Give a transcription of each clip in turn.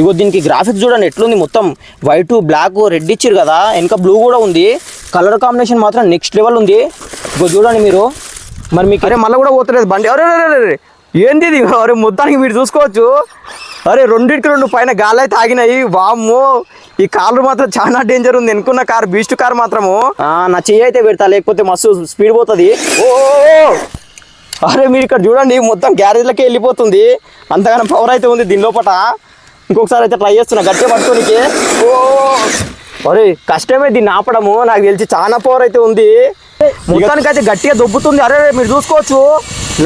ఇగో దీనికి గ్రాఫిక్స్ చూడండి ఎట్లుంది, మొత్తం వైట్ బ్లాక్ రెడ్ ఇచ్చారు కదా, వెనక బ్లూ కూడా ఉంది. కలర్ కాంబినేషన్ మాత్రం నెక్స్ట్ లెవెల్ ఉంది. ఇగో చూడండి మీరు. మరి మీకు అరే మళ్ళీ కూడా పోతలేదు బండి. అరే ఏంది ఇది? అరే మొత్తానికి మీరు చూసుకోవచ్చు. అరే రెండింటికి రెండు పైన గాలి అయితే ఆగినాయి. వామ్మో, ఈ కార్లు మాత్రం చాలా డేంజర్ ఉంది. ఎనుకున్న కార్ బీస్ట్ కార్ మాత్రము నా చెయ్యి అయితే పెడతా, లేకపోతే మస్తు స్పీడ్ పోతుంది. ఓ అరే మీరు ఇక్కడ చూడండి, మొత్తం గ్యారేజ్లకే వెళ్ళిపోతుంది. అంతగానో పవర్ అయితే ఉంది దీని లోపల. ఇంకొకసారి అయితే ట్రై చేస్తున్నా గట్టిగా పట్టుకోనికి. ఓ అరే కష్టమే దీన్ని ఆపడము, నాకు తెలిసి చాలా పవర్ అయితే ఉంది. మొత్తానికి అయితే గట్టిగా దొబ్బుతుంది. అరే మీరు చూసుకోవచ్చు,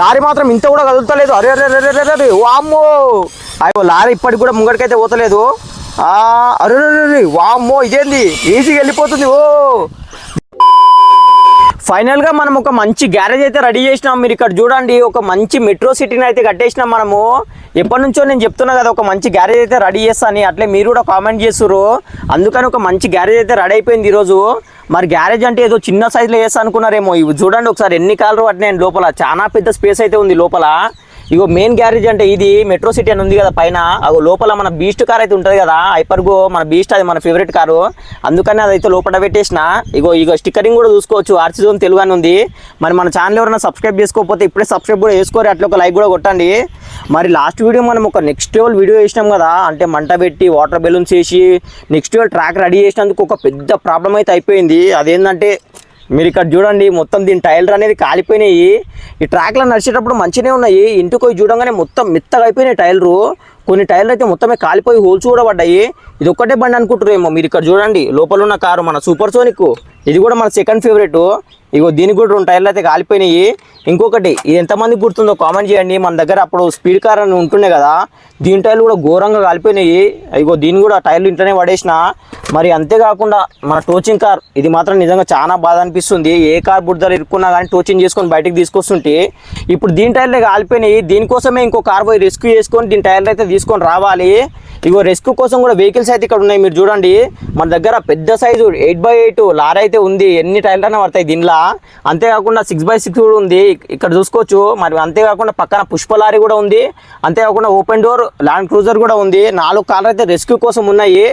లారీ మాత్రం ఇంత కూడా కదులుతలేదు. అరే అరే అరే అరే అరే వామ్మో, అయ్యో లారీ ఇప్పటికి కూడా ముంగడికైతే పోతలేదు. అరే అరే వామ్మో, ఇదేంది ఈజీగా వెళ్ళిపోతుంది. ఓ ఫైనల్గా మనం ఒక మంచి గ్యారేజ్ అయితే రెడీ చేసినాం. మీరు ఇక్కడ చూడండి, ఒక మంచి మెట్రో సిటీని అయితే కట్టేసినాం మనము. ఎప్పటి నుంచో నేను చెప్తున్నా కదా, ఒక మంచి గ్యారేజ్ అయితే రెడీ చేస్తాను. అట్లే మీరు కూడా కామెంట్ చేస్తున్నారు. అందుకని ఒక మంచి గ్యారేజ్ అయితే రెడీ అయిపోయింది ఈరోజు. మరి గ్యారేజ్ అంటే ఏదో చిన్న సైజులో వేస్తా అనుకున్నారేమో. ఇవి చూడండి ఒకసారి ఎన్ని కార్లు పట్టినాయి లోపల. చాలా పెద్ద స్పేస్ అయితే ఉంది లోపల. ఇగో మెయిన్ గ్యారేజ్ అంటే ఇది మెట్రో సిటీ అని ఉంది కదా పైన. అగో లోపల మన బీస్ట్ కార్ అయితే ఉంటుంది కదా, హైపర్గో మన బీస్ట్, అది మన ఫేవరెట్ కారు. అందుకని అదైతే లోపల పెట్టేసిన. ఇగో స్టిక్కరింగ్ కూడా చూసుకోవచ్చు, ఆర్సీ జోన్ తెలుగు అని ఉంది. మరి మన ఛానల్ ఎవరైనా సబ్స్క్రైబ్ చేసుకోకపోతే ఇప్పుడే సబ్స్క్రైబ్ కూడా చేసుకోరు, అట్లా ఒక లైక్ కూడా కొట్టండి. మరి లాస్ట్ వీడియో మనం ఒక నెక్స్ట్ లెవెల్ వీడియో చేసినాం కదా, అంటే మంట పెట్టి వాటర్ బెలూన్స్ వేసి నెక్స్ట్ లెవెల్ ట్రాక్ రెడీ చేసినందుకు ఒక పెద్ద ప్రాబ్లం అయితే అయిపోయింది. అదేంటంటే మీరు ఇక్కడ చూడండి, మొత్తం దీని టైర్లు అనేది కాలిపోయినాయి. ఈ ట్రాక్లో నడిచేటప్పుడు మంచిగానే ఉన్నాయి, ఇంటికి పోయి చూడంగానే మొత్తం మెత్తగా అయిపోయినాయి టైర్లు. కొన్ని టైర్లు అయితే మొత్తమే కాలిపోయి హోల్స్ కూడా పడ్డాయి. ఇది ఒక్కటే బండి అనుకుంటారేమో. మీరు ఇక్కడ చూడండి, లోపల ఉన్న కారు మన సూపర్ సోనిక్, ఇది కూడా మన సెకండ్ ఫేవరెట్. ఇగో దీనికి కూడా 2 టైర్లు అయితే కాలిపోయినాయి. ఇంకొకటి, ఇది ఎంతమందికి గుర్తుందో కామెంట్ చేయండి. మన దగ్గర అప్పుడు స్పీడ్ కార్ అని ఉంటుండే కదా, దీని టైర్లు కూడా ఘోరంగా కాలిపోయినాయి. ఇగో దీన్ని కూడా టైర్లు ఇంట్లోనే పడేసిన. మరి అంతేకాకుండా మన టోచింగ్ కార్, ఇది మాత్రం నిజంగా చాలా బాధ అనిపిస్తుంది. ఏ కార్ బుడ్డలు ఇరుక్కున్నా కానీ టోచింగ్ చేసుకొని బయటకు తీసుకొస్తుంటే, ఇప్పుడు దీని టైర్లే కాలిపోయినాయి. దీనికోసమే ఇంకో కార్ పోయి రెస్క్యూ చేసుకొని దీని టైర్లు అయితే తీసుకొని రావాలి. ఇగో రెస్క్యూ కోసం కూడా వెహికల్స్ అయితే ఇక్కడ ఉన్నాయి. మీరు చూడండి, మన దగ్గర పెద్ద సైజు 8x8 లారీ అయితే ఉంది. ఎన్ని టైర్లు అయినా పడతాయి దీనిలో. అంతేకాకుండా 6x6 కూడా ఉంది, ఇక్కడ చూసుకోవచ్చు. మరి అంతేకాకుండా పక్కన పుష్ప లారీ కూడా ఉంది. అంతేకాకుండా ఓపెన్ డోర్ ల్యాండ్ క్రూజర్ కూడా ఉంది. 4 కార్లు అయితే రెస్క్యూ కోసం ఉన్నాయి.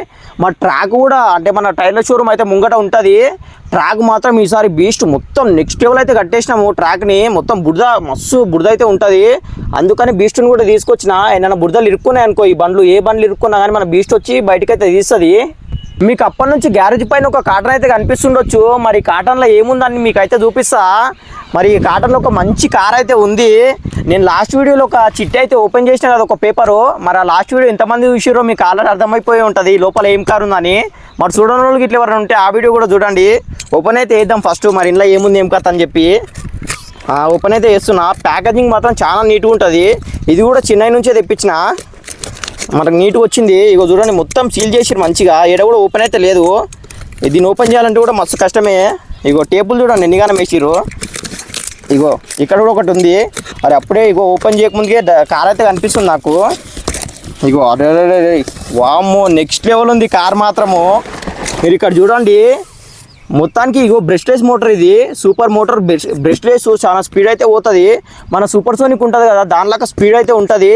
మరి ట్రాక్ కూడా, అంటే మన టైర్ల షోరూమ్ అయితే ముంగట ఉంటుంది. ట్రాక్ మాత్రం ఈసారి బీస్ట్ మొత్తం నెక్స్ట్ లెవెల్ అయితే కట్టేసినాము. ట్రాక్ని మొత్తం మస్తు బురద అయితే ఉంటుంది. అందుకని బీస్ట్ని కూడా తీసుకొచ్చిన. ఏమైనా బురదలు ఇరుక్కున్నాయి అనుకో, ఈ బండ్లు ఏ బండ్లు ఇరుక్కున్నా కానీ మన బీస్ట్ వచ్చి బయటకైతే తీస్తుంది. మీకు అప్పటి నుంచి గ్యారేజ్ పైన ఒక కాటన్ అయితే కనిపిస్తుండొచ్చు. మరి కాటన్లో ఏముందని మీకు అయితే చూపిస్తా. మరి ఈ కాటన్లో ఒక మంచి కార్ అయితే ఉంది. నేను లాస్ట్ వీడియోలో ఒక చిట్టి అయితే ఓపెన్ చేసిన కదా, ఒక పేపరు. మరి ఆ లాస్ట్ వీడియో ఎంతమంది చూసారో మీకు ఆల్రెడీ అర్థమైపోయి ఉంటుంది లోపల ఏం కార్ ఉందని. మరి చూడని వాళ్ళకి ఇట్లా ఎవరైనా ఉంటే ఆ వీడియో కూడా చూడండి. ఓపెన్ అయితే వేద్దాం ఫస్ట్, మరి ఇంట్లో ఏముంది ఏం కథ అని చెప్పి. ఓపెన్ అయితే వేస్తున్నా. ప్యాకేజింగ్ మాత్రం చాలా నీట్గా ఉంటుంది. ఇది కూడా చెన్నై నుంచే తెప్పించిన, మనకు నీట్గా వచ్చింది. ఇగో చూడండి, మొత్తం సీల్ చేసిరు మంచిగా. ఏడ కూడా ఓపెన్ అయితే లేదు. దీన్ని ఓపెన్ చేయాలంటే కూడా మస్తు కష్టమే. ఇగో టేబుల్ చూడండి ఎన్నిగానం వేసిరు. ఇగో ఇక్కడ కూడా ఒకటి ఉంది. అరే అప్పుడే ఇగో ఓపెన్ చేయకముందుకే కార్ అయితే కనిపిస్తుంది నాకు. ఇగో అరే వామ్మో, నెక్స్ట్ లెవెల్ ఉంది కార్ మాత్రము. మీరు ఇక్కడ చూడండి, మొత్తానికి ఇగో బ్రెస్ట్లెస్ మోటార్, ఇది సూపర్ మోటార్. బ్రెస్ట్లెస్ చాలా స్పీడ్ అయితే పోతుంది. మన సూపర్ సోనిక్ ఉంటుంది కదా, దానిలాగా స్పీడ్ అయితే ఉంటుంది.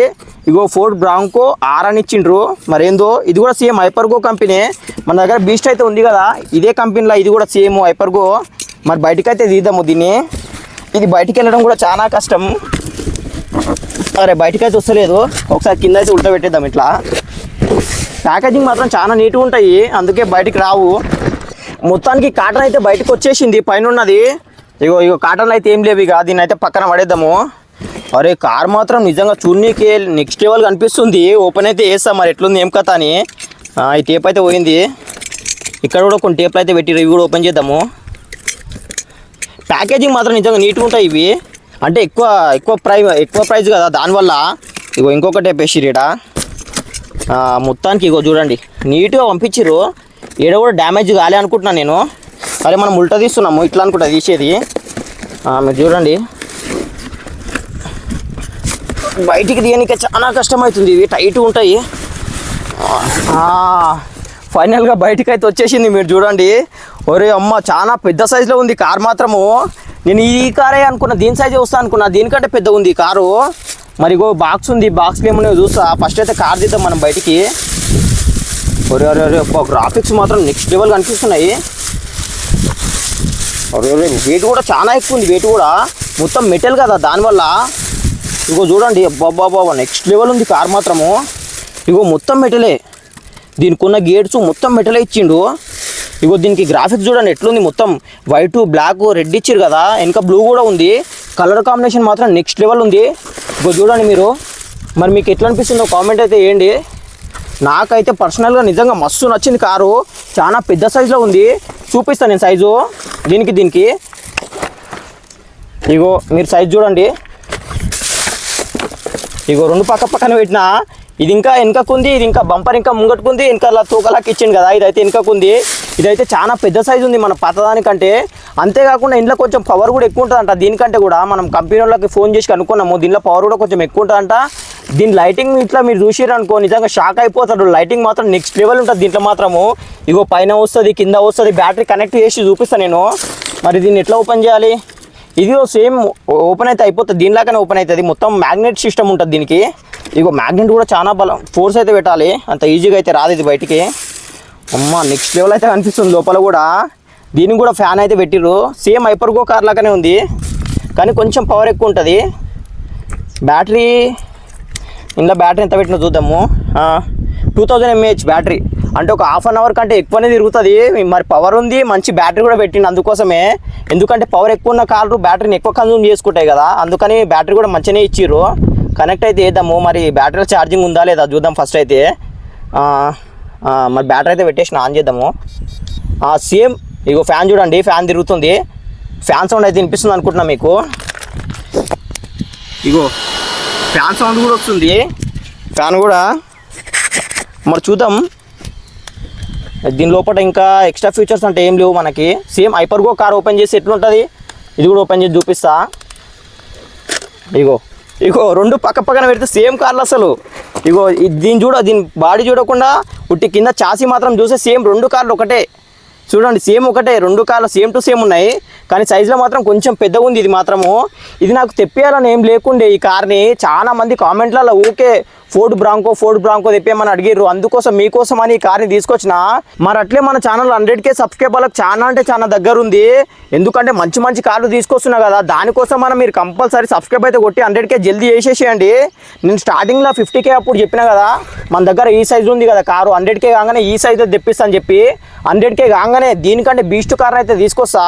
ఇగో ఫోర్డ్ బ్రాంకో R అని ఇచ్చిండ్రు. మరేందో ఇది కూడా సేమ్ హైపర్గో కంపెనీ. మన దగ్గర బీస్ట్ అయితే ఉంది కదా, ఇదే కంపెనీలో ఇది కూడా సేమ్ హైపర్గో. మరి బయటకైతే తీద్దాము దీన్ని. ఇది బయటికి వెళ్ళడం కూడా చాలా కష్టం. అరే బయటకైతే వస్తలేదు. ఒకసారి కింద అయితే ఉల్టా పెట్టేద్దాం ఇట్లా. ప్యాకేజింగ్ మాత్రం చాలా నీట్గా ఉంటాయి, అందుకే బయటికి రావు. మొత్తానికి కాటన్ అయితే బయటకు వచ్చేసింది పైన ఉన్నది. ఇగో కాటన్లో అయితే ఏం లేవు. ఇక దీన్ని అయితే పక్కన పడేద్దాము. అరే కార్ మాత్రం నిజంగా చూడనీకి నెక్స్ట్ లెవెల్ కనిపిస్తుంది. ఓపెన్ అయితే వేస్తాం, మరి ఎట్లుంది ఏం కథ అని. ఈ టేప్ అయితే పోయింది. ఇక్కడ కూడా కొన్ని టేప్లు అయితే పెట్టి ఇవి కూడా ఓపెన్ చేద్దాము. ప్యాకేజింగ్ మాత్రం నిజంగా నీట్గా ఉంటాయి ఇవి. అంటే ఎక్కువ ప్రైస్ కదా, దానివల్ల. ఇగో ఇంకొక టేప్ వేసిరీడ. మొత్తానికి ఇగో చూడండి, నీట్గా పంపించిర్రు. ఏడ కూడా డ్యామేజ్ కాలే అనుకుంటున్నాను నేను. అరే మనం ఉల్టా తీస్తున్నాము, ఇట్లా అనుకుంటా తీసేది. మీరు చూడండి, బయటికి తీయడానికి చాలా కష్టమవుతుంది. ఇవి టైట్గా ఉంటాయి. ఫైనల్గా బయటికి అయితే వచ్చేసింది. మీరు చూడండి, ఒరే అమ్మ చాలా పెద్ద సైజులో ఉంది కార్ మాత్రము. నేను ఈ కారే అనుకున్నా, దీని సైజే వస్తా అనుకున్నా, దీనికంటే పెద్ద ఉంది కారు. మరి ఇగో బాక్స్ ఉంది, బాక్స్లో ఏమన్నా చూస్తా. ఫస్ట్ అయితే కార్ తీద్దాం మనం బయటికి. ఒరే అరే అరే గ్రాఫిక్స్ మాత్రం నెక్స్ట్ లెవెల్ కనిపిస్తున్నాయి. అరే అరే వెయిట్ కూడా చాలా ఎక్కువ ఉంది, వెయిట్ కూడా మొత్తం మెటల్ కదా దానివల్ల. ఇగో చూడండి బాబా నెక్స్ట్ లెవెల్ ఉంది కార్ మాత్రము. ఇగో మొత్తం మెటలే, దీనికి ఉన్న గేట్స్ మొత్తం మెటలే ఇచ్చిండు. ఇగో దీనికి గ్రాఫిక్స్ చూడండి ఎట్లుంది, మొత్తం వైట్ బ్లాక్ రెడ్ ఇచ్చారు కదా, వెనక బ్లూ కూడా ఉంది. కలర్ కాంబినేషన్ మాత్రం నెక్స్ట్ లెవెల్ ఉంది. ఇగో చూడండి మీరు, మరి మీకు ఎట్లా అనిపిస్తుందో కామెంట్ అయితే వేయండి. నాకైతే పర్సనల్గా నిజంగా మస్తు నచ్చింది కారు, చాలా పెద్ద సైజులో ఉంది. చూపిస్తాను నేను సైజు దీనికి. ఇగో మీరు సైజు చూడండి, ఇగో రెండు పక్కన పెట్టినా, ఇది ఇంకా వెనకకుంది, ఇది ఇంకా బంపర్ ఇంకా ముంగట్టుకుంది, వెనక తూకలాకి ఇచ్చింది కదా, ఇదైతే వెనకకుంది. ఇదైతే చాలా పెద్ద సైజు ఉంది మన పాతదానికంటే. అంతేకాకుండా ఇంట్లో కొంచెం పవర్ కూడా ఎక్కువ ఉంటుందంట దీనికంటే కూడా. మనం కంపెనీ వాళ్ళకి ఫోన్ చేసి కనుక్కున్నాము, దీనిలో పవర్ కూడా కొంచెం ఎక్కువ ఉంటుందంట. దీని లైటింగ్ ఇట్లా మీరు చూసిరనుకో నిజంగా షాక్ అయిపోతాడు. లైటింగ్ మాత్రం నెక్స్ట్ లెవెల్ ఉంటుంది దీంట్లో మాత్రము. ఇగో పైన వస్తుంది, కింద వస్తుంది, బ్యాటరీ కనెక్ట్ చేసి చూపిస్తాను నేను. మరి దీన్ని ఎట్లా ఓపెన్ చేయాలి? ఇది సేమ్ ఓపెన్ అయితే అయిపోతుంది, దీనిలాగానే ఓపెన్ అవుతుంది. మొత్తం మ్యాగ్నెట్ సిస్టమ్ ఉంటుంది దీనికి. ఇగో మ్యాగ్నెట్ కూడా చాలా బలం, ఫోర్స్ అయితే పెట్టాలి, అంత ఈజీగా అయితే రాదు ఇది బయటికి. అమ్మ నెక్స్ట్ లెవెల్ అయితే కనిపిస్తుంది లోపల కూడా. దీనికి కూడా ఫ్యాన్ అయితే పెట్టిర్రు, సేమ్ హైపర్గో కార్ లాగానే ఉంది, కానీ కొంచెం పవర్ ఎక్కువ ఉంటుంది. బ్యాటరీ ఇందులో బ్యాటరీ ఎంత పెట్టినా చూద్దాము. 2000 mAh బ్యాటరీ, అంటే ఒక హాఫ్ అన్ అవర్ కంటే ఎక్కువనే తిరుగుతుంది. మరి పవర్ ఉంది, మంచి బ్యాటరీ కూడా పెట్టింది అందుకోసమే. ఎందుకంటే పవర్ ఎక్కువ ఉన్న కార్లు బ్యాటరీని ఎక్కువ కన్జ్యూమ్ చేసుకుంటాయి కదా, అందుకని బ్యాటరీ కూడా మంచిగానే ఇచ్చిర్రు. కనెక్ట్ అయితే వేద్దాము, మరి బ్యాటరీలో ఛార్జింగ్ ఉందా లేదా చూద్దాం ఫస్ట్ అయితే. మరి బ్యాటరీ అయితే పెట్టేసి ఆన్ చేద్దాము. సేమ్ ఇగో ఫ్యాన్ చూడండి, ఫ్యాన్ తిరుగుతుంది. ఫ్యాన్ సౌండ్ అయితే వినిపిస్తుంది అనుకుంటున్నా మీకు. ఇగో ఫ్యాన్ సౌండ్ కూడా వస్తుంది, ఫ్యాన్ కూడా. మరి చూద్దాం దీని లోపల ఇంకా ఎక్స్ట్రా ఫీచర్స్ అంటే ఏం లేవు మనకి. సేమ్ హైపర్గో కార్ ఓపెన్ చేసి ఎట్లుంటుంది ఇది కూడా ఓపెన్ చేసి చూపిస్తా. ఇగో రెండు పక్కన పెడితే సేమ్ కార్లు అసలు. ఇగో దీని బాడీ చూడకుండా ఉట్టి కింద చాసీ మాత్రం చూస్తే సేమ్ రెండు కార్లు ఒకటే. చూడండి సేమ్ ఒకటే, రెండు కార్లు సేమ్ టు సేమ్ ఉన్నాయి, కానీ సైజులో మాత్రం కొంచెం పెద్దగా ఉంది ఇది మాత్రము. ఇది నాకు తెప్పేయాలని ఏం లేకుండే ఈ కార్ని. చాలా మంది కామెంట్లలో ఊకే ఫోర్డ్ బ్రాంకో తెప్పేయమని అడిగిర్రు, అందుకోసం మీకోసం అని ఈ కార్ని తీసుకొచ్చిన. మరి అట్లే మన ఛానల్ 100K సబ్స్క్రైబర్లకు చాలా అంటే చాలా దగ్గర ఉంది. ఎందుకంటే మంచి కార్లు తీసుకొస్తున్నా కదా, దానికోసం మీరు కంపల్సరీ సబ్స్క్రైబ్ అయితే కొట్టి 100K జల్దీ చేసేసేయండి. నేను స్టార్టింగ్లో 50K అప్పుడు చెప్పినా కదా, మన దగ్గర ఈ సైజు ఉంది కదా కారు, 100K కాగానే ఈ సైజు తెప్పిస్తాను చెప్పి. 100K కాగానే దీనికంటే బీస్ట్ కార్ అయితే తీసుకొస్తా.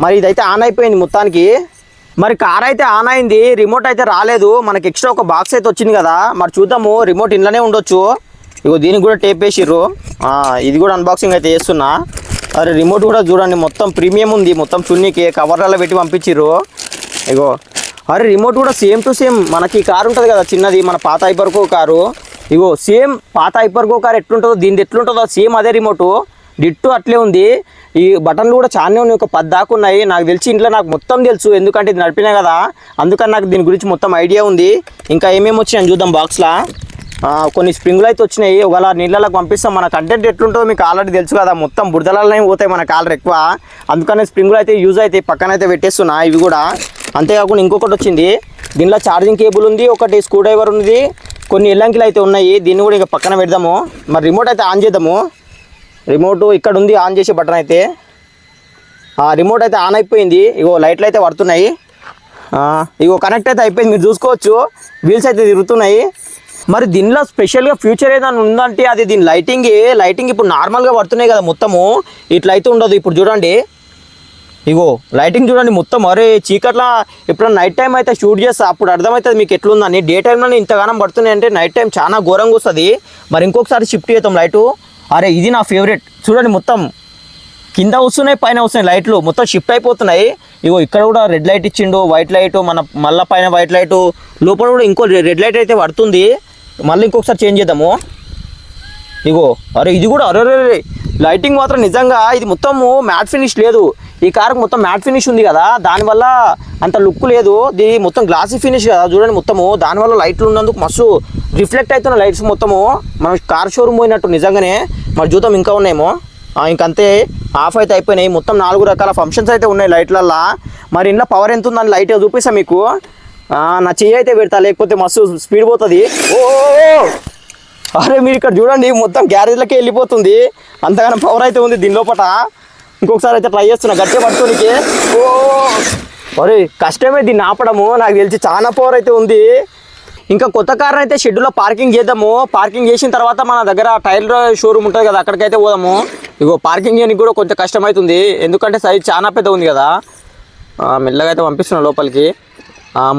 మరి ఇదైతే ఆన్ అయిపోయింది మొత్తానికి. మరి కార్ అయితే ఆన్ అయింది, రిమోట్ అయితే రాలేదు. మనకి ఎక్స్ట్రా ఒక బాక్స్ అయితే వచ్చింది కదా, మరి చూద్దాము. రిమోట్ ఇంట్లోనే ఉండొచ్చు. ఇగో దీనికి కూడా టేప్ వేసిర్రు. ఇది కూడా అన్బాక్సింగ్ అయితే చేస్తున్నా. అరే రిమోట్ కూడా చూడండి మొత్తం ప్రీమియం ఉంది, మొత్తం చున్నీకి కవర్లలో పెట్టి పంపించిర్రు. ఇగో అరే రిమోట్ కూడా సేమ్ టు సేమ్ మనకి కారు ఉంటుంది కదా చిన్నది, మన పాత హైపర్గో కారు. ఇగో సేమ్ పాత హైపర్గో కారు ఎట్లుంటుందో దీనిది ఎట్లుంటుందో సేమ్ అదే రిమోటు డిట్టు అట్లే ఉంది. ఈ బటన్లు కూడా చాలానే ఉన్నాయి, ఒక 10 దాకా ఉన్నాయి. నాకు తెలిసి ఇంట్లో నాకు మొత్తం తెలుసు, ఎందుకంటే ఇది నడిపినా కదా, అందుకని నాకు దీని గురించి మొత్తం ఐడియా ఉంది. ఇంకా ఏమేమి వచ్చినాయని చూద్దాం బాక్స్లో. కొన్ని స్ప్రింగులు అయితే వచ్చినాయి, ఒకవేళ నీళ్ళకి పంపిస్తాం. మన కంటెంట్ ఎట్లుంటుందో మీకు ఆల్రెడీ తెలుసు కదా, మొత్తం బురదలనే పోతాయి మన కాలర్ ఎక్కువ, అందుకని స్ప్రింగులు అయితే యూజ్ అయితే పక్కన అయితే పెట్టేస్తున్నా ఇవి కూడా. అంతేకాకుండా ఇంకొకటి వచ్చింది, దీనిలో ఛార్జింగ్ కేబుల్ ఉంది, ఒకటి స్క్రూ డ్రైవర్ ఉంది, కొన్ని ఎల్లంకిలు అయితే ఉన్నాయి. దీన్ని కూడా ఇక పక్కన పెడదాము. మరి రిమోట్ అయితే ఆన్ చేద్దాము. రిమోట్ ఇక్కడ ఉంది, ఆన్ చేసే బటన్ అయితే. రిమోట్ అయితే ఆన్ అయిపోయింది. ఇగో లైట్లు అయితే పడుతున్నాయి. ఇగో కనెక్ట్ అయితే అయిపోయింది, మీరు చూసుకోవచ్చు. వీల్స్ అయితే తిరుగుతున్నాయి. మరి దీనిలో స్పెషల్గా ఫ్యూచర్ ఏదైనా ఉందంటే అది దీని లైటింగ్ ఇప్పుడు నార్మల్గా పడుతున్నాయి కదా మొత్తము, ఇట్లా అయితే ఉండదు. ఇప్పుడు చూడండి, ఇగో లైటింగ్ చూడండి మొత్తం. అరే చీకట్లా ఎప్పుడైనా నైట్ టైం అయితే షూట్ చేస్తా, అప్పుడు అర్థమవుతుంది మీకు ఎట్లుందని. డే టైంలో ఇంతగానం పడుతున్నాయి అంటే నైట్ టైం చాలా ఘోరంగా వస్తుంది. మరి ఇంకొకసారి షిఫ్ట్ చేద్దాం లైటు. అరే ఇది నా ఫేవరెట్ చూడండి, మొత్తం కింద వస్తున్నాయి పైన వస్తున్నాయి లైట్లు, మొత్తం షిఫ్ట్ అయిపోతున్నాయి. ఇగో ఇక్కడ కూడా రెడ్ లైట్ ఇచ్చిండు, వైట్ లైట్, మళ్ళీ పైన వైట్ లైట్, లోపల కూడా ఇంకో రెడ్ లైట్ అయితే పడుతుంది. మళ్ళీ ఇంకొకసారి చేంజ్ చేద్దాము. ఇగో అరే ఇది కూడా అరే లైటింగ్ మాత్రం నిజంగా ఇది మొత్తము మ్యాట్ ఫినిష్ లేదు. ఈ కార్కి మొత్తం మ్యాట్ ఫినిష్ ఉంది కదా, దానివల్ల అంత లుక్ లేదు. ఇది మొత్తం గ్లాసీ ఫినిష్ కదా చూడండి మొత్తము, దానివల్ల లైట్లు ఉన్నందుకు మస్తు రిఫ్లెక్ట్ అవుతున్న లైట్స్ మొత్తము. మనం కార్ షోరూమ్ పోయినట్టు నిజంగానే. మరి చూద్దాం ఇంకా ఉన్నాయేమో. ఇంకంతే ఆఫ్ అయితే అయిపోయినాయి. మొత్తం 4 రకాల ఫంక్షన్స్ అయితే ఉన్నాయి లైట్లల్లో. మరి ఇంట్లో పవర్ ఎంత ఉందని లైట్ చూపిస్తా మీకు. నా చెయ్యి అయితే పెడతా, లేకపోతే మస్తు స్పీడ్ పోతుంది. ఓ అరే మీరు ఇక్కడ చూడండి మొత్తం గ్యారేజ్లకే వెళ్ళిపోతుంది, అంతగానో పవర్ అయితే ఉంది దీని లోపల. ఇంకొకసారి అయితే ట్రై చేస్తున్నా గట్టిగా పట్టుకోనికి. ఓ అరే కష్టమే దీన్ని ఆపడము, నాకు తెలిసి చాలా పవర్ అయితే ఉంది. ఇంకా కొత్త కార్ అయితే షెడ్యూల్లో పార్కింగ్ చేద్దాము. పార్కింగ్ చేసిన తర్వాత మన దగ్గర టైర్ షోరూమ్ ఉంటుంది కదా, అక్కడికైతే పోదాము. ఇగో పార్కింగ్ చేయడానికి కూడా కొంచెం కష్టమవుతుంది, ఎందుకంటే సైజ్ చాలా పెద్ద ఉంది కదా. మెల్లగా అయితే పంపిస్తున్నా లోపలికి.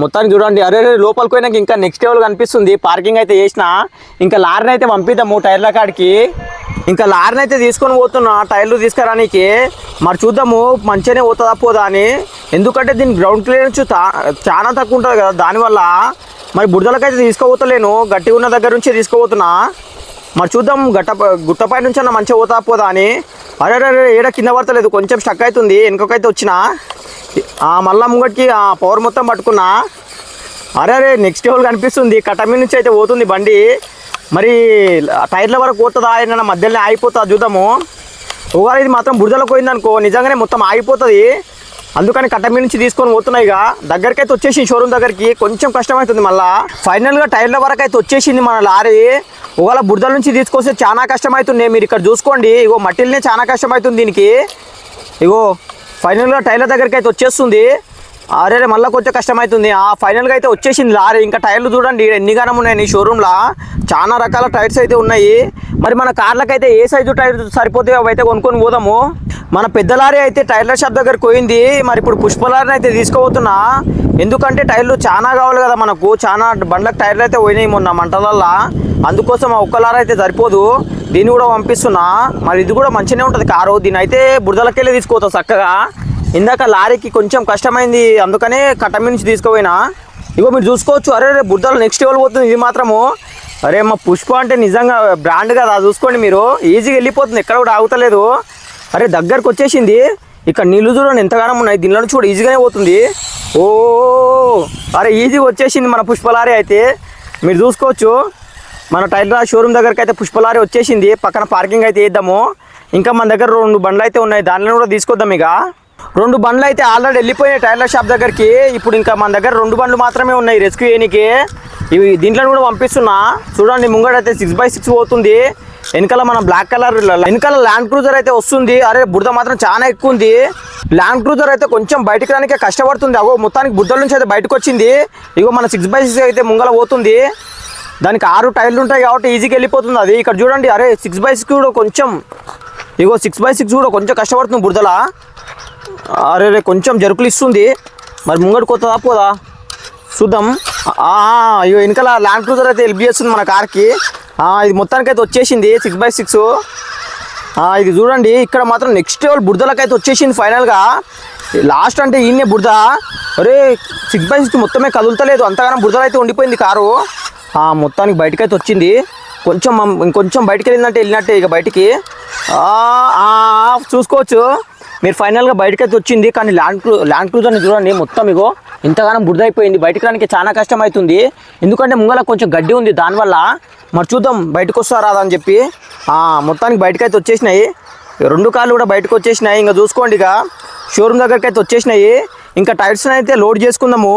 మొత్తానికి చూడండి, అరే లోపలికి పోయినాక ఇంకా నెక్స్ట్ లెవెల్ కనిపిస్తుంది. పార్కింగ్ అయితే చేసిన, ఇంకా లారీని అయితే పంపిద్దాము టైర్ల కాడికి. ఇంకా లారీని అయితే తీసుకొని పోతున్నా టైర్లు తీసుకురానికి. మరి చూద్దాము మంచిగానే పోతుందా పోదా అని, ఎందుకంటే దీని గ్రౌండ్ క్లియరెన్స్ చాలా తక్కువ ఉంటుంది కదా, దానివల్ల మరి బురదలకైతే తీసుకోపోతలేను, గట్టిగా ఉన్న దగ్గర నుంచి తీసుకోపోతున్నా. మరి చూద్దాం గుట్టపై నుంచి అన్న మంచిగా పోతా పోదా అని. అరే ఏడ కింద పడతలేదు, కొంచెం స్టక్ అవుతుంది. వెనుకకైతే వచ్చిన మళ్ళా ముంగటికి పవర్ మొత్తం పట్టుకున్నా. అరే నెక్స్ట్ లెవెల్ కనిపిస్తుంది, కటమీ నుంచి అయితే పోతుంది బండి. మరి టైర్ల వరకు పోతుందా ఏమన్నా మధ్యలోనే ఆగిపోతుందా చూద్దాము. ఒకవేళ ఇది మాత్రం బురదలకు పోయిందనుకో నిజంగానే మొత్తం ఆగిపోతుంది, అందుకని కట్టమీ నుంచి తీసుకొని పోతున్నాయి. ఇక దగ్గరికి అయితే వచ్చేసింది షోరూమ్ దగ్గరికి, కొంచెం కష్టమవుతుంది. మళ్ళీ ఫైనల్గా టైర్ల వరకు అయితే వచ్చేసింది మన లారీ. ఒకవేళ బురదల నుంచి తీసుకొస్తే చాలా కష్టమవుతుంది. మీరు ఇక్కడ చూసుకోండి, ఇగో మట్టిల్నే చాలా కష్టమవుతుంది దీనికి. ఇగో ఫైనల్గా టైర్ల దగ్గరికి అయితే వచ్చేస్తుంది. అరే మళ్ళీ కొంచెం కష్టమవుతుంది. ఫైనల్గా అయితే వచ్చేసింది లారీ. ఇంకా టైర్లు చూడండి ఎన్ని గానం ఉన్నాయి షోరూమ్లో, చాలా రకాల టైర్స్ అయితే ఉన్నాయి. మరి మన కార్లకైతే ఏ సైజు టైర్ సరిపోతాయో అవి అయితే కొనుక్కొని పోదాము. మన పెద్ద లారీ అయితే టైర్ల షాప్ దగ్గరికి పోయింది. మరి ఇప్పుడు పుష్ప లారీని అయితే తీసుకోబోతున్నా, ఎందుకంటే టైర్లు చాలా కావాలి కదా మనకు. చాలా బండ్లకు టైర్లు అయితే పోయినాయి మొన్న మంటలల్లా, అందుకోసం ఒక్క లారీ అయితే సరిపోదు, దీన్ని కూడా పంపిస్తున్నా. మరి ఇది కూడా మంచిగానే ఉంటుంది కారు, దీని అయితే బురదలకెళ్ళి తీసుకోవచ్చు చక్కగా. ఇందాక లారీకి కొంచెం కష్టమైంది, అందుకనే కట్టమీ నుంచి తీసుకుపోయినా. ఇగో మీరు చూసుకోవచ్చు, అరే బురదలు నెక్స్ట్ లెవెల్ పోతుంది ఇది మాత్రము. అరే మా పుష్ప అంటే నిజంగా బ్రాండ్ కదా, చూసుకోండి మీరు, ఈజీగా వెళ్ళిపోతుంది, ఎక్కడ కూడా ఆగుతలేదు. అరే దగ్గరకు వచ్చేసింది. ఇక్కడ నీళ్ళు చూడండి ఎంతగానో ఉన్నాయి, దీనిలో నుంచి కూడా ఈజీగానే పోతుంది. ఓ అరే ఈజీగా వచ్చేసింది మన పుష్ప లారీ అయితే, మీరు చూసుకోవచ్చు. మన టైర్ల షోరూమ్ దగ్గరికి అయితే పుష్ప లారీ వచ్చేసింది. పక్కన పార్కింగ్ అయితే వేద్దాము. ఇంకా మన దగ్గర 2 బండ్లు అయితే ఉన్నాయి, దానిలో కూడా తీసుకొద్దాం. ఇక 2 బండ్లు అయితే ఆల్రెడీ వెళ్ళిపోయినాయి టైర్ల షాప్ దగ్గరికి. ఇప్పుడు ఇంకా మన దగ్గర 2 బండ్లు మాత్రమే ఉన్నాయి రెస్క్యూ చేయడానికి. ఇవి దీంట్లో కూడా పంపిస్తున్నా. చూడండి ముంగడైతే 6x6 పోతుంది, వెనకాల మన బ్లాక్ కలర్ వెనకాల ల్యాండ్ క్రూజర్ అయితే వస్తుంది. అరే బురద మాత్రం చాలా ఎక్కువ ఉంది. ల్యాండ్ క్రూజర్ అయితే కొంచెం బయటకు రానికే కష్టపడుతుంది. అగో మొత్తానికి బురదల నుంచి అయితే బయటకు వచ్చింది. ఇగో మన 6x6 అయితే ముంగల పోతుంది, దానికి 6 టైర్లు ఉంటాయి కాబట్టి ఈజీగా వెళ్ళిపోతుంది అది. ఇక్కడ చూడండి, అరే 6x6 కూడా కొంచెం, ఇగో 6x6 కూడా కొంచెం కష్టపడుతుంది బురదల. అరే కొంచెం జరుకులు ఇస్తుంది. మరి ముంగడు కొత్తదా పోదా చూద్దాం. ఇగో వెనకాల ల్యాండ్ క్రూజర్ అయితే హెల్ప్ చేస్తుంది మన కార్కి. ఇది మొత్తానికైతే వచ్చేసింది 6x6. ఇది చూడండి, ఇక్కడ మాత్రం నెక్స్ట్ లెవెల్ బురదలకైతే వచ్చేసింది ఫైనల్గా. లాస్ట్ అంటే ఈయనే బురద. అరే 6x6 మొత్తమే కదులుతలేదు, అంతగానో బురదలు అయితే ఉండిపోయింది కారు. మొత్తానికి బయటకైతే వచ్చింది. ఇంకొంచెం బయటికి వెళ్ళినట్టే ఇక బయటికి. చూసుకోవచ్చు మీరు, ఫైనల్గా బయటకైతే వచ్చింది. కానీ ల్యాండ్ క్రూజర్ని చూడండి మొత్తం ఇగో ఇంతగానో బురద అయిపోయింది, బయటకు రానికి చాలా కష్టం అవుతుంది. ఎందుకంటే ముంగల కొంచెం గడ్డి ఉంది దానివల్ల. మరి చూద్దాం బయటకు వస్తారా అని చెప్పి. మొత్తానికి బయటకైతే వచ్చేసినాయి, 2 కార్లు కూడా బయటకు వచ్చేసినాయి. ఇంకా చూసుకోండి, ఇక షోరూమ్ దగ్గరికి అయితే వచ్చేసినాయి. ఇంకా టైర్స్ని అయితే లోడ్ చేసుకుందాము.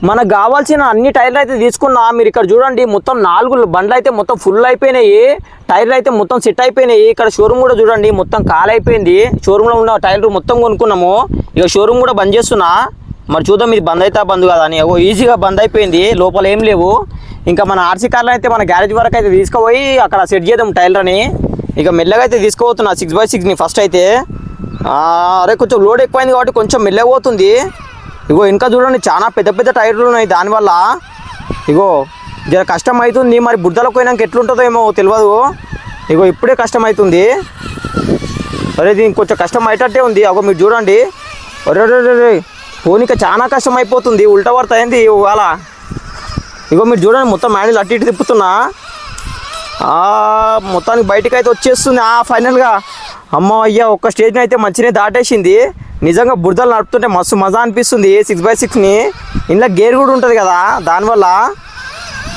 మనకు కావాల్సిన అన్ని టైర్లు అయితే తీసుకున్నా. మీరు ఇక్కడ చూడండి మొత్తం 4 బండ్లు అయితే మొత్తం ఫుల్ అయిపోయినాయి, టైర్లు అయితే మొత్తం సెట్ అయిపోయినాయి. ఇక్కడ షోరూమ్ కూడా చూడండి మొత్తం ఖాళీ అయిపోయింది. షోరూంలో ఉన్న టైర్లు మొత్తం కొనుక్కున్నాము. ఇక షోరూమ్ కూడా బంద్ చేస్తున్నా. మరి చూద్దాం ఇది బంద్ అవుతా బంద్ కదా అని. ఈజీగా బంద్ అయిపోయింది, లోపల ఏం లేవు. ఇంకా మన ఆర్సీ కార్లు అయితే మన గ్యారేజ్ వరకు అయితే తీసుకుపోయి అక్కడ సెట్ చేద్దాం టైర్లని. ఇక మెల్లగా అయితే తీసుకుపోతున్నా 6x6ని ఫస్ట్ అయితే. అరే కొంచెం లోడ్ ఎక్కువైంది కాబట్టి కొంచెం మెల్లగా పోతుంది. ఇగో ఇంకా చూడండి చాలా పెద్ద టైర్లు ఉన్నాయి, దానివల్ల ఇగో జర కష్టం అవుతుంది. మరి బురదలకు పోయినాక ఎట్లుంటుందో ఏమో తెలియదు. ఇగో ఇప్పుడే కష్టం అవుతుంది. అరే దీనికి కొంచెం కష్టం అయ్యేటట్టే ఉంది. అగో మీరు చూడండి, అరే పోనీక చాలా కష్టం అయిపోతుంది, ఉల్టా పడుతుంది ఇవాళ. ఇగో మీరు చూడండి మొత్తం మ్యాండిల్ అటు ఇటు తిప్పుతున్నా. మొత్తానికి బయటకు అయితే వచ్చేస్తుంది ఫైనల్గా. అమ్మ అయ్యా ఒక్క స్టేజ్ని అయితే మంచిగా దాటేసింది. నిజంగా బురదలు నడుపుతుంటే మస్తు మజా అనిపిస్తుంది 6x6ని. ఇంట్లో గేర్ కూడా ఉంటుంది కదా దానివల్ల.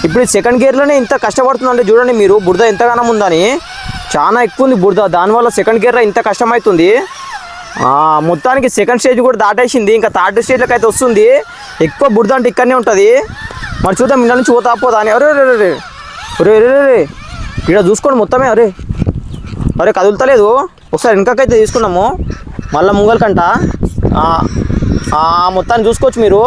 ఇప్పుడు సెకండ్ గేర్లోనే ఇంత కష్టపడుతుందంటే చూడండి మీరు, బురద ఎంతగానో ఉందని. చాలా ఎక్కువ ఉంది బురద, దానివల్ల సెకండ్ గేర్లో ఇంత కష్టమవుతుంది. మొత్తానికి సెకండ్ స్టేజ్ కూడా దాటేసింది. ఇంకా థర్డ్ స్టేజ్లోకి అయితే వస్తుంది. ఎక్కువ బురద అంటే ఇక్కడనే ఉంటుంది. మరి చూద్దాం ఇంట్లో నుంచి పోతా పోదా అని. అరే రే రే రే రే రే ఇక్కడ చూసుకోండి మొత్తమే. అరే అరే కదులుతలేదు. ఒకసారి వెనకకైతే తీసుకున్నాము, మళ్ళీ ముంగలకంట మొత్తాన్ని చూసుకోవచ్చు మీరు.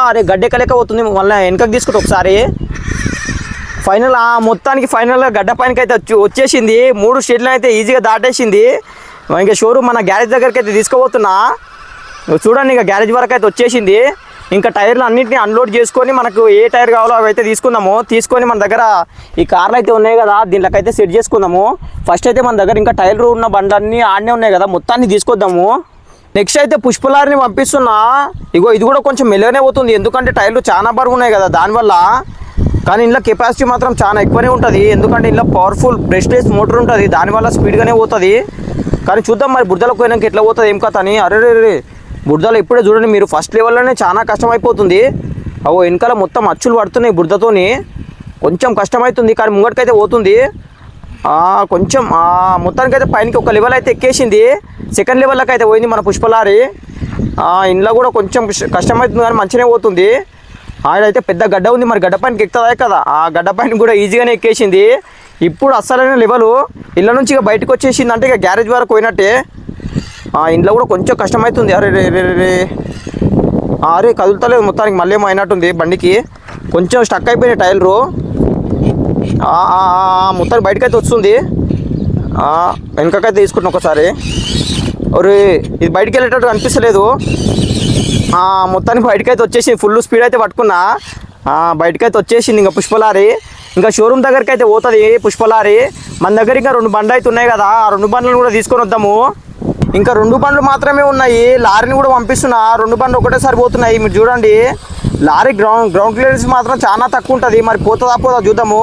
అరే గడ్డెక్క లెక్క పోతుంది, మళ్ళీ వెనకకి తీసుకుంటే ఒకసారి. ఫైనల్ మొత్తానికి ఫైనల్గా గడ్డ పైనకి అయితే వచ్చేసింది. 3 స్టేట్లను అయితే ఈజీగా దాటేసింది. ఇంకా షోరూమ్ మన గ్యారేజ్ దగ్గరికి అయితే తీసుకుపోతున్నా. చూడండి ఇక గ్యారేజ్ వరకు అయితే వచ్చేసింది. ఇంకా టైర్లు అన్నింటినీ అన్లోడ్ చేసుకొని మనకు ఏ టైర్ కావాలో అవి అయితే తీసుకుందాము. తీసుకొని మన దగ్గర ఈ కార్లు అయితే ఉన్నాయి కదా, దీంట్లోకైతే సెట్ చేసుకుందాము. ఫస్ట్ అయితే మన దగ్గర ఇంకా టైర్లు ఉన్న బండ్లన్నీ ఆడనే ఉన్నాయి కదా, మొత్తాన్ని తీసుకొద్దాము. నెక్స్ట్ అయితే పుష్పలారిని పంపిస్తున్నా. ఇగో ఇది కూడా కొంచెం మెల్లగానే పోతుంది, ఎందుకంటే టైర్లు చాలా బరువు ఉన్నాయి కదా దానివల్ల. కానీ ఇంట్లో కెపాసిటీ మాత్రం చాలా ఎక్కువనే ఉంటుంది, ఎందుకంటే ఇంట్లో పవర్ఫుల్ బ్రష్లెస్ మోటార్ ఉంటుంది, దానివల్ల స్పీడ్గానే పోతుంది. కానీ చూద్దాం మరి బురదలకు పోయినాక ఎట్లా పోతుంది ఏం కథ అని. అరే బురదలో ఇప్పుడే చూడండి మీరు, ఫస్ట్ లెవెల్లోనే చాలా కష్టమైపోతుంది. అవో వెనకాల మొత్తం అచ్చులు పడుతున్నాయి బురదతోని, కొంచెం కష్టమవుతుంది. కానీ ముంగటికైతే పోతుంది కొంచెం. మొత్తానికైతే పైనకి ఒక లెవెల్ అయితే ఎక్కేసింది, సెకండ్ లెవెల్లోకి అయితే పోయింది మన పుష్పలారి. ఇంట్లో కూడా కొంచెం కష్టమవుతుంది కానీ మంచిగానే పోతుంది. ఆడైతే పెద్ద గడ్డ ఉంది, మరి గడ్డ పైనకి ఎక్కుతుందా కదా, ఆ గడ్డ పైన కూడా ఈజీగానే ఎక్కేసింది. ఇప్పుడు అస్సలైన లెవెల్ ఇళ్ళ నుంచి ఇక బయటకు వచ్చేసింది అంటే ఇక గ్యారేజ్ వరకు పోయినట్టే. ఇంట్లో కూడా కొంచెం కష్టమవుతుంది. అరే కదులుతలేదు మొత్తానికి, మళ్ళీ ఏమో అయినట్టుంది బండికి, కొంచెం స్టక్ అయిపోయినాయి టైర్లు. మొత్తానికి బయటకైతే వస్తుంది. వెనకకైతే తీసుకుంటున్నా ఒకసారి. ఒరే ఇది బయటికి వెళ్ళేటట్టు అనిపిస్తలేదు. మొత్తానికి బయటకైతే వచ్చేసింది, ఫుల్ స్పీడ్ అయితే పట్టుకున్నా. బయటకైతే వచ్చేసింది ఇంకా పుష్పలారి. ఇంకా షోరూమ్ దగ్గరికి అయితే పోతుంది పుష్పలారి. మన దగ్గర ఇంకా 2 బండ్లు అయితే ఉన్నాయి కదా, ఆ 2 బండ్లను కూడా తీసుకొని వద్దాము. ఇంకా 2 బండ్లు మాత్రమే ఉన్నాయి, లారీని కూడా పంపిస్తున్నా. 2 బండ్లు ఒకటేసారి పోతున్నాయి. మీరు చూడండి లారీ గ్రౌండ్ క్లియరెన్స్ మాత్రం చాలా తక్కువ ఉంటుంది, మరి పోతుందా చూద్దాము.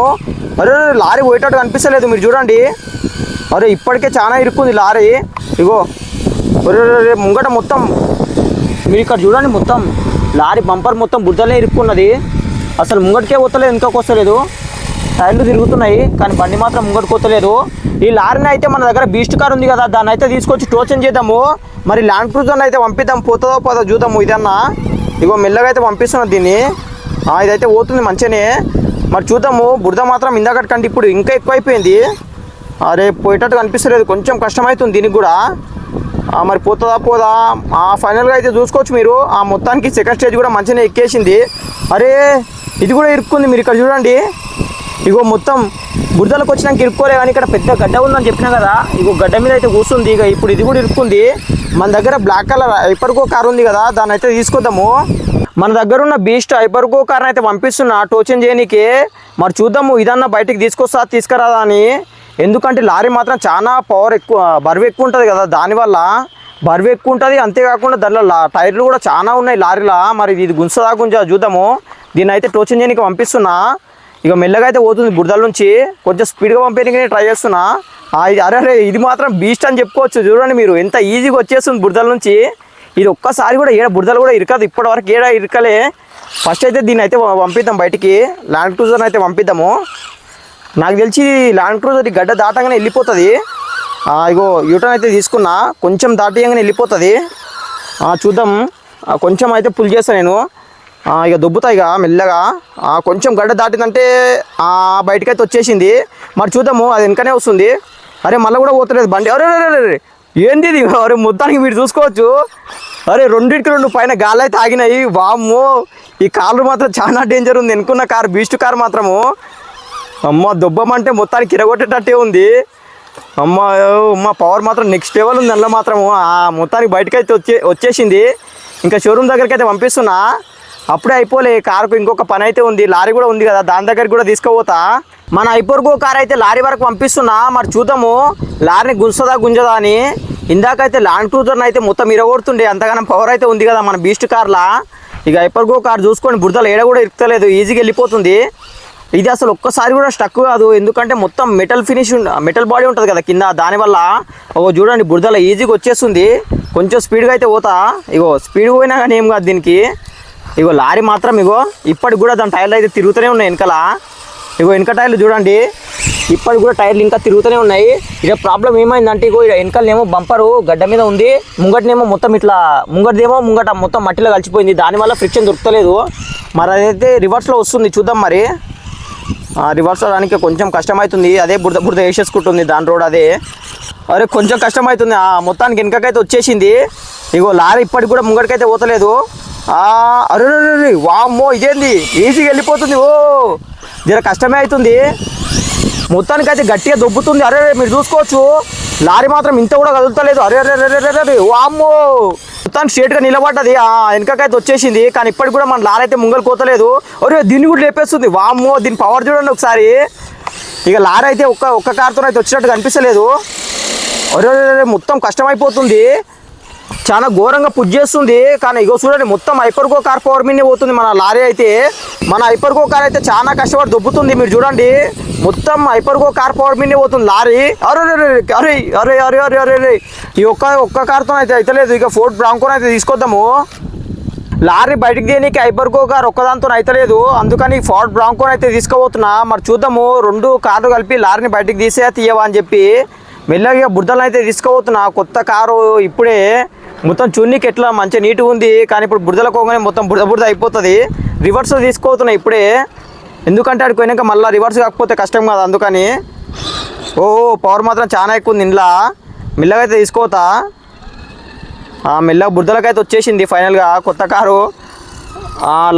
అరే లారీ పోయేటట్టు కనిపిస్తలేదు, మీరు చూడండి. అరే ఇప్పటికే చాలా ఇరుక్కుంది లారీ. ఇగో అరే ముంగట మొత్తం మీరు ఇక్కడ చూడండి, మొత్తం లారీ బంపర్ మొత్తం బురదలే ఇరుక్కున్నది. అసలు ముంగటికే పోతలేదు, వెనుకకు వస్తలేదు. టైర్లు తిరుగుతున్నాయి కానీ బండి మాత్రం ముంగటికి పోతలేదు. ఈ లారీని అయితే మన దగ్గర బీస్ట్ కార్ ఉంది కదా, దాన్ని అయితే తీసుకొచ్చి టోచన్ చేద్దాము. మరి ల్యాండ్ క్రూజర్ని అయితే పంపిద్దాం, పోతుందో చూద్దాము. ఇదన్నా ఇగో మెల్లగా అయితే పంపిస్తున్నది దీన్ని. ఇదైతే పోతుంది మంచిగానే, మరి చూద్దాము. బురద మాత్రం ఇందాకటి కంటే ఇప్పుడు ఇంకా ఎక్కువైపోయింది. అరే పోయేటట్టు కనిపిస్తలేదు, కొంచెం కష్టమవుతుంది దీనికి కూడా. మరి పోదా ఫైనల్గా అయితే చూసుకోవచ్చు మీరు. మొత్తానికి సెకండ్ స్టేజ్ కూడా మంచిగానే ఎక్కేసింది. అరే ఇది కూడా ఇరుక్కుంది, మీరు ఇక్కడ చూడండి. ఇగో మొత్తం బురదలకు వచ్చినాక ఇరుక్కోలే, కానీ ఇక్కడ పెద్ద గడ్డ ఉందని చెప్పినా కదా, ఇగో గడ్డ మీద అయితే కూర్చుంది. ఇక ఇప్పుడు ఇది కూడా ఇరుక్కుంది. మన దగ్గర బ్లాక్ కలర్ హైపర్గో కార్ ఉంది కదా, దాన్ని అయితే తీసుకొద్దాము. మన దగ్గర ఉన్న బీస్ట్ హైపర్గో కార్ని అయితే పంపిస్తున్నా టోచన్ చేయనీకి. మరి చూద్దాము ఇదన్నా బయటికి తీసుకురాదా అని. ఎందుకంటే లారీ మాత్రం చాలా పవర్ ఎక్కువ, బరువు ఎక్కువ ఉంటుంది కదా, దానివల్ల బరువు ఎక్కువ ఉంటుంది. అంతేకాకుండా దానిలో టైర్లు కూడా చాలా ఉన్నాయి లారీలో. మరి ఇది గుంజదా చూద్దాము. దీన్ని అయితే టోచన్ చేయనీకి పంపిస్తున్నా. ఇక మెల్లగా అయితే పోతుంది బురదల నుంచి, కొంచెం స్పీడ్గా పంపేయడానికి ట్రై చేస్తున్నా. అరే ఇది మాత్రం బీస్ట్ అని చెప్పుకోవచ్చు. చూడండి మీరు ఎంత ఈజీగా వచ్చేస్తుంది బురదల నుంచి. ఇది ఒక్కసారి కూడా బురదలు కూడా ఇరకదు, ఇప్పటివరకు ఇరకలే. ఫస్ట్ అయితే దీన్ని అయితే పంపిద్దాం బయటికి, ల్యాండ్ క్రూజర్ని అయితే పంపిద్దాము. నాకు తెలిసి ల్యాండ్ క్రూజర్ ఈ గడ్డ దాటంగానే వెళ్ళిపోతుంది. ఇగో యూటర్న్ అయితే తీసుకున్నా, కొంచెం దాటియంగానే వెళ్ళిపోతుంది. చూద్దాం, కొంచెం అయితే పుల్ చేస్తాను నేను. ఇక దొబ్బుతా ఇక మెల్లగా. కొంచెం గడ్డ దాటిందంటే బయటకైతే వచ్చేసింది. మరి చూద్దాము, అది వెనకనే వస్తుంది. అరే మళ్ళీ కూడా పోతలేదు బండి. అరే ఏంది ఇది? అరే మొత్తానికి మీరు చూసుకోవచ్చు. అరే 2 పైన గాలి అయితే ఆగినాయి. వామ్మో ఈ కార్లు మాత్రం చాలా డేంజర్ ఉంది. వెనుకున్న కార్ బీస్ట్ కార్ మాత్రము అమ్మ దొబ్బమంటే మొత్తానికి కిరగొట్టేటట్టే ఉంది. అమ్మ పవర్ మాత్రం నెక్స్ట్ లెవెల్ ఉంది అందులో మాత్రము. మొత్తానికి బయటకైతే వచ్చేసింది. ఇంకా షోరూమ్ దగ్గరికి అయితే పంపిస్తున్నా. అప్పుడే అయిపోలే, కారుకు ఇంకొక పని అయితే ఉంది. లారీ కూడా ఉంది కదా, దాని దగ్గరికి కూడా తీసుకుపోతా. మన హైపర్గో కార్ అయితే లారీ వరకు పంపిస్తున్నా. మరి చూద్దాము లారీని గుంజదా అని. ఇందాకైతే ల్యాండ్ క్రూజర్ని అయితే మొత్తం ఇరగొడుతుండే, అంతగానం పవర్ అయితే ఉంది కదా మన బీస్ట్ కార్లా. ఇక హైపర్గో కార్ చూసుకొని బురదలు ఏడ కూడా ఇరుకుతలేదు, ఈజీగా వెళ్ళిపోతుంది. ఇది అసలు ఒక్కసారి కూడా స్టక్ కాదు, ఎందుకంటే మొత్తం మెటల్ బాడీ ఉంటుంది కదా కింద, దానివల్ల చూడండి బురదల ఈజీగా వచ్చేస్తుంది. కొంచెం స్పీడ్గా అయితే పోతా. ఇగో స్పీడ్ పోయినా కానీ ఏం కాదు దీనికి. ఇగో లారీ మాత్రం ఇప్పటికి కూడా దాని టైర్లు అయితే తిరుగుతూనే ఉన్నాయి వెనకాల. ఇగో వెనక టైర్లు చూడండి, ఇప్పటికి కూడా టైర్లు ఇంకా తిరుగుతూనే ఉన్నాయి. ఇక ప్రాబ్లం ఏమైందంటే ఇగో వెనకాలనేమో బంపరు గడ్డ మీద ఉంది, ముంగటనేమో మొత్తం ఇట్లా ముంగట మొత్తం మట్టిలో కలిసిపోయింది, దానివల్ల ఫ్రిక్షన్ దొరుకుతలేదు. మరి అదైతే రివర్స్లో వస్తుంది, చూద్దాం మరి. రివర్స్ అవడానికి కొంచెం కష్టమవుతుంది, అదే బురద బురద వేసేసుకుంటుంది దాని రోడ్ అదే. అరే కొంచెం కష్టమవుతుంది, మొత్తానికి వెనకకైతే వచ్చేసింది. ఇగో లారీ ఇప్పటికి కూడా ముంగడికైతే పోతలేదు. అరే వామ్మో ఇదేంది ఈజీగా వెళ్ళిపోతుంది. ఓ జర కష్టమే అవుతుంది, మొత్తానికైతే గట్టిగా దొబ్బుతుంది. అరే మీరు చూసుకోవచ్చు లారీ మాత్రం ఇంత కూడా కదులుతలేదు. అరే అరే అరే అరే అరే వామ్మో మొత్తానికి స్ట్రేట్గా నిలబడ్డది, వెనకకైతే వచ్చేసింది. కానీ ఇప్పటికి కూడా మన లారీ అయితే ముంగలు పోతలేదు. అరే దీన్ని కూడా లేపేస్తుంది. వామ్మో దీని పవర్ చూడండి ఒకసారి. ఇక లారీ అయితే ఒక్క కార్తో అయితే వచ్చినట్టు కనిపిస్తలేదు. అరే మొత్తం కష్టమైపోతుంది, చాలా ఘోరంగా పుష్ చేస్తుంది. కానీ ఇగో చూడండి మొత్తం హైపర్గో కార్ పవర్ మీదనే పోతుంది మన లారీ అయితే. మన హైపర్గో కార్ అయితే చాలా కష్టపడి దొబ్బుతుంది. మీరు చూడండి మొత్తం హైపర్గో కార్ పవర్ మీదనే పోతుంది లారీ. అరే అరే అరే అరే అరే అరే అరే అరే ఈ ఒక్క కార్తో అయితే అయితలేదు. ఇక ఫోర్డ్ బ్రాంకోని అయితే తీసుకొద్దాము. లారీ బయటికి తీయడానికి హైపర్గో కార్ ఒక్కదాంతో అయితలేదు, అందుకని ఫోర్డ్ బ్రాంకోని అయితే తీసుకుపోతున్నా. మరి చూద్దాము 2 కార్లు కలిపి లారీని బయటికి తీయవా అని చెప్పి మెల్లగా బురదలను అయితే తీసుకుపోతున్నా. కొత్త కారు ఇప్పుడే మొత్తం చూన్నీకి ఎట్లా మంచిగా నీట్గా ఉంది, కానీ ఇప్పుడు బురదలకు పోగానే మొత్తం బురద అయిపోతుంది. రివర్స్ తీసుకోతున్నా ఇప్పుడే, ఎందుకంటే అక్కడికి పోయినాక మళ్ళీ రివర్స్ కాకపోతే కష్టం కదా, అందుకని. ఓ పవర్ మాత్రం చాలా ఎక్కువ ఉంది ఇంట్లో. మెల్లగా అయితే తీసుకోతా, మెల్లగా బురదలకైతే వచ్చేసింది ఫైనల్గా కొత్త కారు.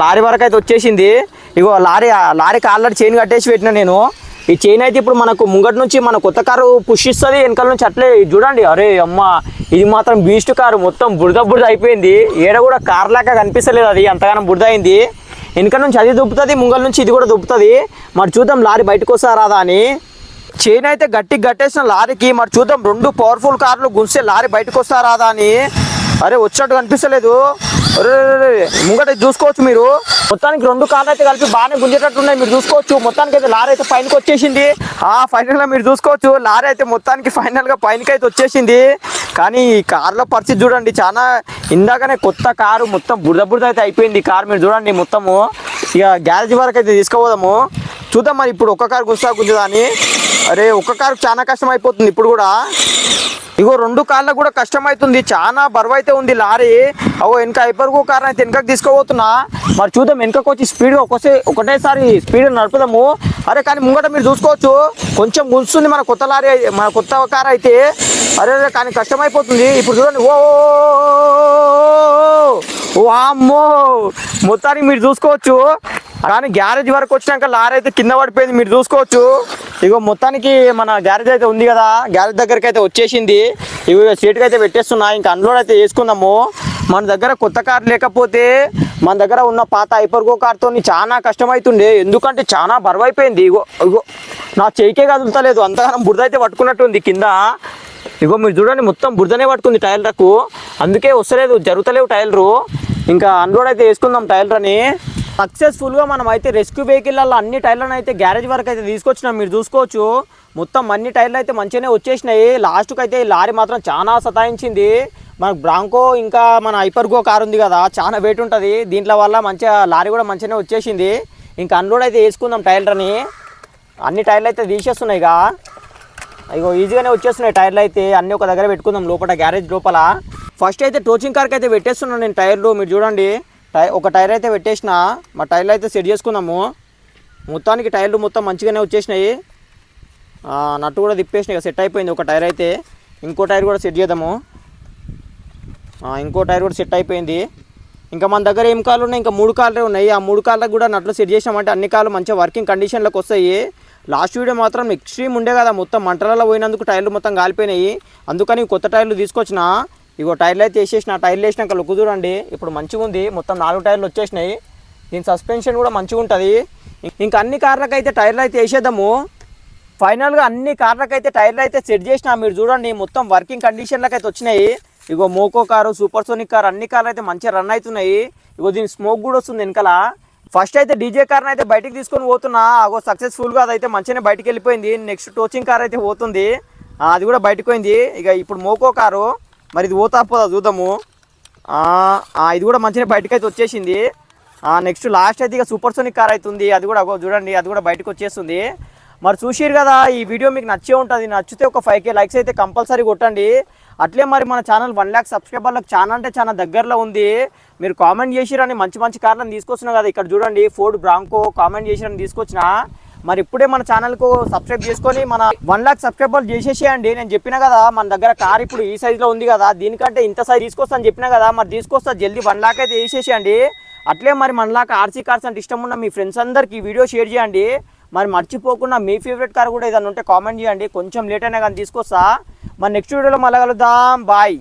లారీ వరకు అయితే వచ్చేసింది. ఇగో లారీకి ఆల్రెడీ చైన్ కట్టేసి పెట్టినా నేను. ఈ చైన్ అయితే ఇప్పుడు మనకు ముంగటి నుంచి మన కొత్త కారు పుష్ ఇస్తుంది, వెనకాల నుంచి అట్లే చూడండి. అరే అమ్మ ఇది మాత్రం బీస్ట్ కారు, మొత్తం బురద అయిపోయింది. ఏడ కూడా కార్ లాగా కనిపిస్తలేదు, అది అంతగానో బురద అయింది. వెనక నుంచి అది దుబ్బుతుంది, ముంగల నుంచి ఇది కూడా దుబ్బుతుంది. మరి చూద్దాం లారీ బయటకు వస్తా రాదా అని. చైన్ అయితే గట్టిగా కట్టేసిన లారీకి, మరి చూద్దాం 2 పవర్ఫుల్ కార్లు గుంస్తే లారీ బయటకు వస్తా రాదా అని. అరే వచ్చినట్టు కనిపిస్తలేదు. అరే ముంగట చూసుకోవచ్చు మీరు, మొత్తానికి 2 కార్లు అయితే కలిపి బాగానే గుంజేటట్టు ఉన్నాయి. మీరు చూసుకోవచ్చు మొత్తానికి అయితే లారీ అయితే పైనకి వచ్చేసింది. ఫైనల్గా మీరు చూసుకోవచ్చు లారీ అయితే మొత్తానికి ఫైనల్గా పైనకి అయితే వచ్చేసింది. కానీ ఈ కార్లో పరిస్థితి చూడండి, చాలా ఇందాకనే కొత్త కారు మొత్తం బురద అయితే అయిపోయింది ఈ కారు. మీరు చూడండి మొత్తము. ఇక గ్యారేజ్ వరకు అయితే తీసుకుపోదాము, చూద్దాం మరి ఇప్పుడు ఒక్క కారు గుంజదా అని. అరే ఒక్క కారు చాలా కష్టం అయిపోతుంది ఇప్పుడు కూడా. ఇగో 2 కార్లకు కూడా కష్టమవుతుంది, చాలా బరువు అయితే ఉంది లారీ. వెనక హైపర్గో కార్ అయితే వెనకకి తీసుకుపోతున్నా. మరి చూద్దాం వెనకకు వచ్చి స్పీడ్గా ఒకటేసారి స్పీడ్ నడుపుదాము. అరే కానీ ముంగట మీరు చూసుకోవచ్చు కొంచెం గుంజుతుంది మన కొత్త లారీ, మన కొత్త కార్ అయితే. అరే కానీ కష్టమైపోతుంది ఇప్పుడు చూడండి. ఓ అమ్మో మొత్తానికి మీరు చూసుకోవచ్చు. కానీ గ్యారేజ్ వరకు వచ్చినాక లారీ అయితే కింద పడిపోయింది, మీరు చూసుకోవచ్చు. ఇగో మొత్తానికి మన గ్యారేజ్ అయితే ఉంది కదా, గ్యారేజ్ దగ్గరికి అయితే వచ్చేసింది. ఇవి సీట్కి అయితే పెట్టేస్తున్నా, ఇంకా అన్లోడ్ అయితే చేసుకుందాము. మన దగ్గర కొత్త కార్ లేకపోతే మన దగ్గర ఉన్న పాత హైపర్గో కార్తో చాలా కష్టమవుతుండే, ఎందుకంటే చాలా బరువు అయిపోయింది. ఇగో నా చేయికే కదులుతలేదు, అంతగానం బురద అయితే పట్టుకున్నట్టు ఉంది కింద. ఇగో మీరు చూడండి మొత్తం బురదనే పట్టుకుంది టైలర్కు, అందుకే వస్తలేదు, జరుగుతలేవు టైలరు. ఇంకా అన్లోడ్ అయితే వేసుకుందాం టైలర్ అని. సక్సెస్ఫుల్గా మనం అయితే రెస్క్యూ వెహికల్లో అన్ని టైర్లను అయితే గ్యారేజ్ వరకు అయితే తీసుకొచ్చినాం. మీరు చూసుకోవచ్చు మొత్తం అన్ని టైర్లు అయితే మంచిగానే వచ్చేసినాయి. లాస్ట్కి అయితే లారీ మాత్రం చాలా సతాయించింది. మనకు బ్రాంకో ఇంకా మన హైపర్గో కార్ ఉంది కదా, చాలా వెయిట్ ఉంటుంది, దీంట్లో వల్ల మంచిగా లారీ కూడా మంచిగానే వచ్చేసింది. ఇంకా అన్లోడ్ అయితే వేసుకుందాం టైర్లని. అన్ని టైర్లు అయితే తీసేస్తున్నాయి ఇక, ఇగో ఈజీగానే వచ్చేస్తున్నాయి టైర్లు అయితే. అన్నీ ఒక దగ్గర పెట్టుకుందాం లోపల గ్యారేజ్ లోపల. ఫస్ట్ అయితే టోచింగ్ కార్కి అయితే పెట్టేస్తున్నాను నేను టైర్లు. మీరు చూడండి ఒక టైర్ అయితే పెట్టేసిన, మా టైర్లు అయితే సెట్ చేసుకుందాము. మొత్తానికి టైర్లు మొత్తం మంచిగానే వచ్చేసినాయి, నట్టు కూడా తిప్పేసినాయి, సెట్ అయిపోయింది ఒక టైర్ అయితే. ఇంకో టైర్ కూడా సెట్ చేద్దాము. ఇంకో టైర్ కూడా సెట్ అయిపోయింది. ఇంకా మన దగ్గర ఏం కార్లు ఉన్నాయి, ఇంకా 3 కార్లే ఉన్నాయి. ఆ 3 కార్లకు కూడా నట్లు సెట్ చేసామంటే అన్ని కార్లు మంచిగా వర్కింగ్ కండిషన్లోకి వస్తాయి. లాస్ట్ వీడియో మాత్రం ఎక్స్ట్రీమ్ ఉండే కదా, మొత్తం మంటలలో పోయినందుకు టైర్లు మొత్తం కాలిపోయినాయి, అందుకని కొత్త టైర్లు తీసుకొచ్చిన. ఇగో టైర్లు అయితే వేసేసిన, టైర్లు వేసినాక లుక్ చూడండి ఇప్పుడు మంచిగా ఉంది. మొత్తం 4 టైర్లు వచ్చేసినాయి, దీని సస్పెన్షన్ కూడా మంచిగా ఉంటుంది. ఇంకా అన్ని కార్లకు అయితే టైర్లు అయితే వేసేద్దాము. ఫైనల్గా అన్ని కార్లకు అయితే టైర్లు అయితే సెట్ చేసిన. మీరు చూడండి మొత్తం వర్కింగ్ కండిషన్లకు అయితే వచ్చినాయి. ఇగో మోకో కారు, సూపర్ సోనిక్ కార్ అన్ని కార్లు అయితే మంచిగా రన్ అవుతున్నాయి. ఇగో దీని స్మోక్ కూడా వస్తుంది వెనకాల. ఫస్ట్ అయితే డీజే కార్ని అయితే బయటికి తీసుకొని పోతున్నా, అగో సక్సెస్ఫుల్గా అదైతే మంచిగానే బయటికి వెళ్ళిపోయింది. నెక్స్ట్ టోచింగ్ కార్ అయితే పోతుంది, అది కూడా బయటకు పోయింది. ఇక ఇప్పుడు మోకో కారు, మరి ఇది పోతా పోదా చూద్దాము. ఇది కూడా మంచిగా బయటకు అయితే వచ్చేసింది. నెక్స్ట్ లాస్ట్ అయితే ఇక సూపర్ సోనిక్ కార్ అవుతుంది, అది కూడా చూడండి అది కూడా బయటకు వచ్చేస్తుంది. మరి చూసిరు కదా, ఈ వీడియో మీకు నచ్చే ఉంటుంది. నచ్చితే ఒక 5K లైక్స్ అయితే కంపల్సరీ కొట్టండి. అట్లే మరి మన ఛానల్ 1 lakh సబ్స్క్రైబర్లకు చాలా అంటే చాలా దగ్గరలో ఉంది. మీరు కామెంట్ చేసిరని మంచి మంచి కార్లను తీసుకొచ్చినా కదా, ఇక్కడ చూడండి ఫోర్డ్ బ్రాంకో కామెంట్ చేసిరని తీసుకొచ్చిన. మరి ఇప్పుడే మన ఛానల్కు సబ్స్క్రైబ్ చేసుకొని మన 1 లాక్ సబ్స్క్రైబర్లు చేసేసేయండి. నేను చెప్పిన కదా మన దగ్గర కార్ ఇప్పుడు ఈ సైజులో ఉంది కదా, దీనికంటే ఇంత సైజ్ తీసుకొస్తాను చెప్పిన కదా, మరి తీసుకొస్తా జల్దీ 1 లాక్ అయితే చేసేసేయండి. అట్లే మరి మనలాగా ఆర్సీ కార్స్ అంటే ఇష్టం ఉన్న మీ ఫ్రెండ్స్ అందరికి ఈ వీడియో షేర్ చేయండి. మరి మర్చిపోకుండా మీ ఫేవరెట్ కార్ కూడా ఏదైనా ఉంటే కామెంట్ చేయండి. కొంచెం లేట్ అయినా కానీ తీసుకొస్తా. మరి నెక్స్ట్ వీడియోలో మళ్ళీ కలుద్దాం. బాయ్.